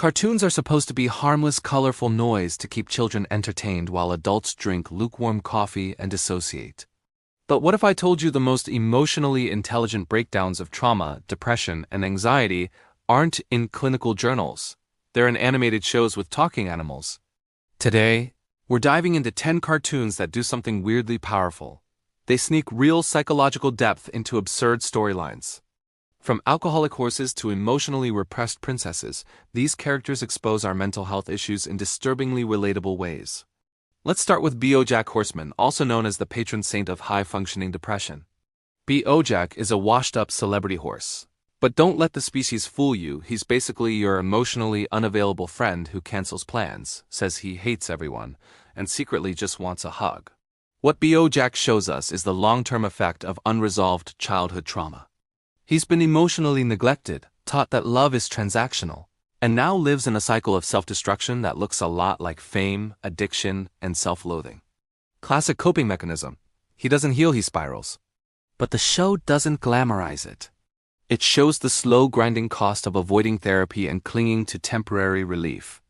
Cartoons are supposed to be harmless, colorful noise to keep children entertained while adults drink lukewarm coffee and dissociate. But what if I told you the most emotionally intelligent breakdowns of trauma, depression, and anxiety aren't in clinical journals? They're in animated shows with talking animals. Today, we're diving into 10 cartoons that do something weirdly powerful. They sneak real psychological depth into absurd storylines. From alcoholic horses to emotionally repressed princesses, these characters expose our mental health issues in disturbingly relatable ways. Let's start with BoJack Horseman, also known as the patron saint of high-functioning depression. BoJack is a washed-up celebrity horse. But don't let the species fool you. He's basically your emotionally unavailable friend who cancels plans, says he hates everyone, and secretly just wants a hug. What BoJack shows us is the long-term effect of unresolved childhood trauma. He's been emotionally neglected, taught that love is transactional, and now lives in a cycle of self-destruction that looks a lot like fame, addiction, and self-loathing. Classic coping mechanism. He doesn't heal, he spirals. But the show doesn't glamorize it. It shows the slow, grinding cost of avoiding therapy and clinging to temporary relief.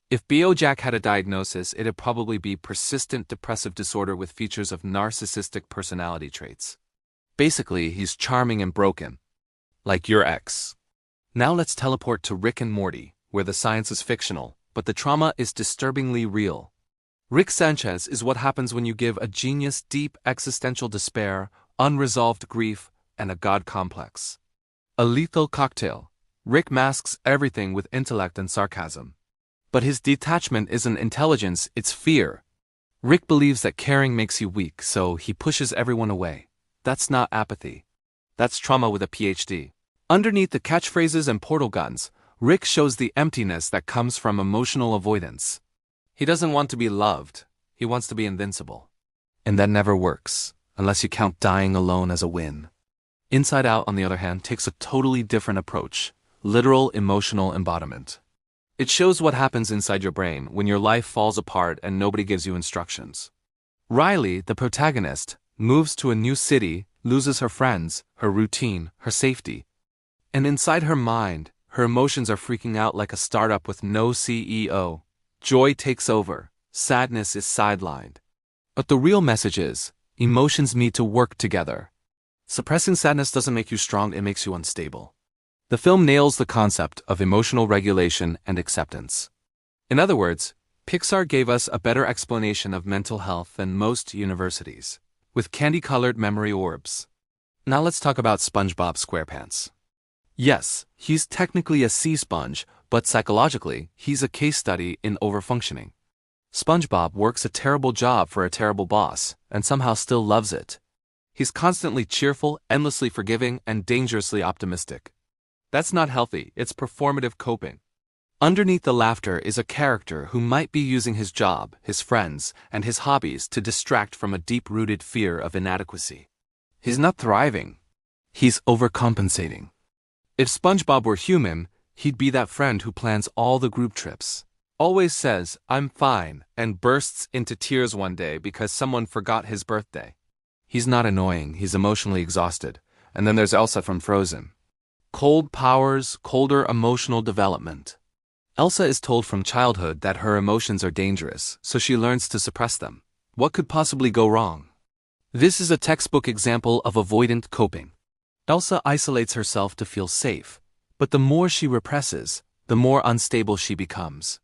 If BoJack had a diagnosis, it'd probably be persistent depressive disorder with features of narcissistic personality traits. Basically, he's charming and broken. Like your ex. Now let's teleport to Rick and Morty, where the science is fictional, but the trauma is disturbingly real. Rick Sanchez is what happens when you give a genius deep existential despair, unresolved grief, and a god complex. A lethal cocktail. Rick masks everything with intellect and sarcasm. But his detachment isn't intelligence, it's fear. Rick believes that caring makes you weak, so he pushes everyone away. That's not apathy. That's trauma with a PhD. Underneath the catchphrases and portal guns, Rick shows the emptiness that comes from emotional avoidance. He doesn't want to be loved, he wants to be invincible. And that never works, unless you count dying alone as a win. Inside Out, on the other hand, takes a totally different approach, literal emotional embodiment. It shows what happens inside your brain when your life falls apart and nobody gives you instructions. Riley, the protagonist, moves to a new city, loses her friends, her routine, her safety. And inside her mind, her emotions are freaking out like a startup with no CEO. Joy takes over, sadness is sidelined. But the real message is, emotions need to work together. Suppressing sadness doesn't make you strong, it makes you unstable. The film nails the concept of emotional regulation and acceptance. In other words, Pixar gave us a better explanation of mental health than most universities, with candy-colored memory orbs. Now let's talk about SpongeBob SquarePants. Yes, he's technically a sea sponge, but psychologically, he's a case study in overfunctioning. SpongeBob works a terrible job for a terrible boss, and somehow still loves it. He's constantly cheerful, endlessly forgiving, and dangerously optimistic. That's not healthy, it's performative coping. Underneath the laughter is a character who might be using his job, his friends, and his hobbies to distract from a deep-rooted fear of inadequacy. He's not thriving. He's overcompensating. If SpongeBob were human, he'd be that friend who plans all the group trips, always says, "I'm fine," and bursts into tears one day because someone forgot his birthday. He's not annoying, he's emotionally exhausted. And then there's Elsa from Frozen. Cold powers, colder emotional development. Elsa is told from childhood that her emotions are dangerous, so she learns to suppress them. What could possibly go wrong? This is a textbook example of avoidant coping. Elsa isolates herself to feel safe, but the more she represses, the more unstable she becomes.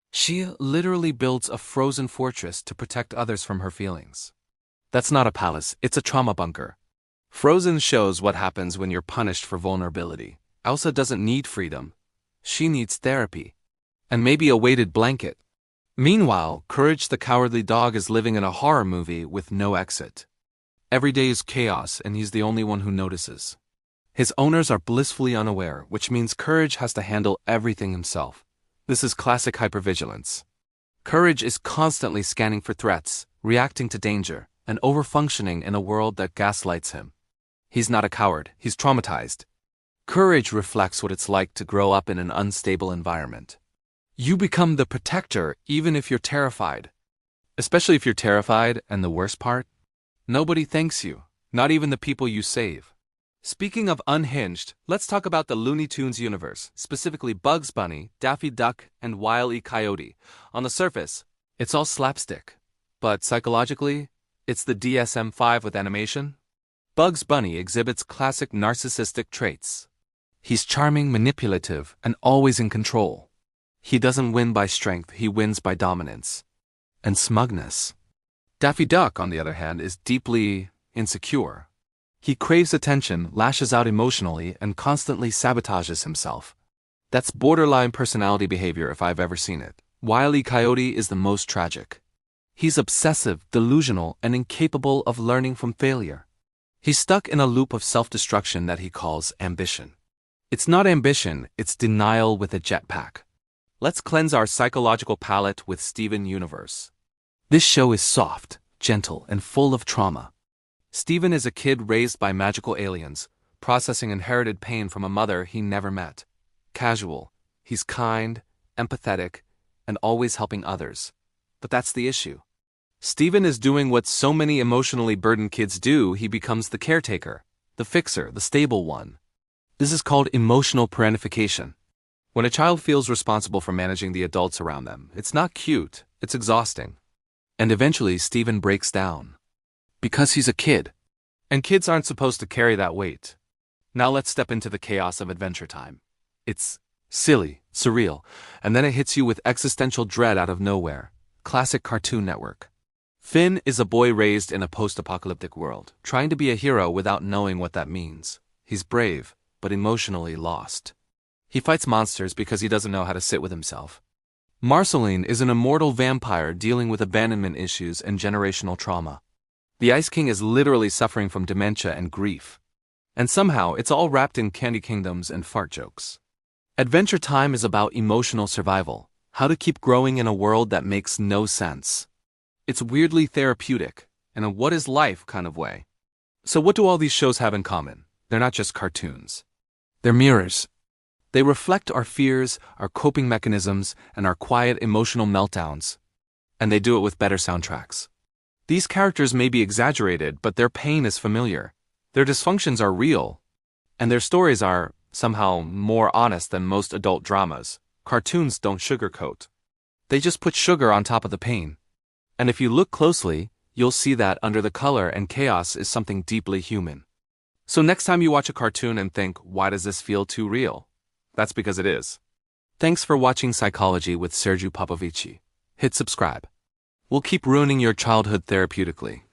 She literally builds a frozen fortress to protect others from her feelings. That's not a palace, it's a trauma bunker. Frozen shows what happens when you're punished for vulnerability. Elsa doesn't need freedom. She needs therapy. And maybe a weighted blanket. Meanwhile, Courage the Cowardly Dog is living in a horror movie with no exit. Every day is chaos, and he's the only one who notices. His owners are blissfully unaware, which means Courage has to handle everything himself. This is classic hypervigilance. Courage is constantly scanning for threats, reacting to danger, and overfunctioning in a world that gaslights him. He's not a coward, he's traumatized. Courage reflects what it's like to grow up in an unstable environment. You become the protector even if you're terrified. Especially if you're terrified, and the worst part? Nobody thanks you, not even the people you save. Speaking of unhinged, let's talk about the Looney Tunes universe, specifically Bugs Bunny, Daffy Duck, and Wile E. Coyote. On the surface, it's all slapstick. But psychologically, it's the DSM-5 with animation. Bugs Bunny exhibits classic narcissistic traits. He's charming, manipulative, and always in control. He doesn't win by strength, he wins by dominance and smugness. Daffy Duck, on the other hand, is deeply insecure. He craves attention, lashes out emotionally, and constantly sabotages himself. That's borderline personality behavior if I've ever seen it. Wile E. Coyote is the most tragic. He's obsessive, delusional, and incapable of learning from failure. He's stuck in a loop of self-destruction that he calls ambition. It's not ambition, it's denial with a jetpack. Let's cleanse our psychological palate with Steven Universe. This show is soft, gentle, and full of trauma. Steven is a kid raised by magical aliens, processing inherited pain from a mother he never met. Casual, he's kind, empathetic, and always helping others. But that's the issue. Steven is doing what so many emotionally burdened kids do. He becomes the caretaker, the fixer, the stable one. This is called emotional parentification. When a child feels responsible for managing the adults around them, it's not cute, it's exhausting. And eventually Steven breaks down. Because he's a kid. And kids aren't supposed to carry that weight. Now let's step into the chaos of Adventure Time. It's silly, surreal, and then it hits you with existential dread out of nowhere. Classic Cartoon Network. Finn is a boy raised in a post-apocalyptic world, trying to be a hero without knowing what that means. He's brave, but emotionally lost. He fights monsters because he doesn't know how to sit with himself. Marceline is an immortal vampire dealing with abandonment issues and generational trauma. The Ice King is literally suffering from dementia and grief. And somehow, it's all wrapped in candy kingdoms and fart jokes. Adventure Time is about emotional survival, how to keep growing in a world that makes no sense. It's weirdly therapeutic, in a what is life kind of way. So what do all these shows have in common? They're not just cartoons. They're mirrors. They reflect our fears, our coping mechanisms, and our quiet emotional meltdowns. And they do it with better soundtracks. These characters may be exaggerated, but their pain is familiar. Their dysfunctions are real. And their stories are, somehow, more honest than most adult dramas. Cartoons don't sugarcoat. They just put sugar on top of the pain. And if you look closely, you'll see that under the color and chaos is something deeply human. So next time you watch a cartoon and think, why does this feel too real? That's because it is. Thanks for watching Psychology with Sergiu Popovici. Hit subscribe. We'll keep ruining your childhood therapeutically.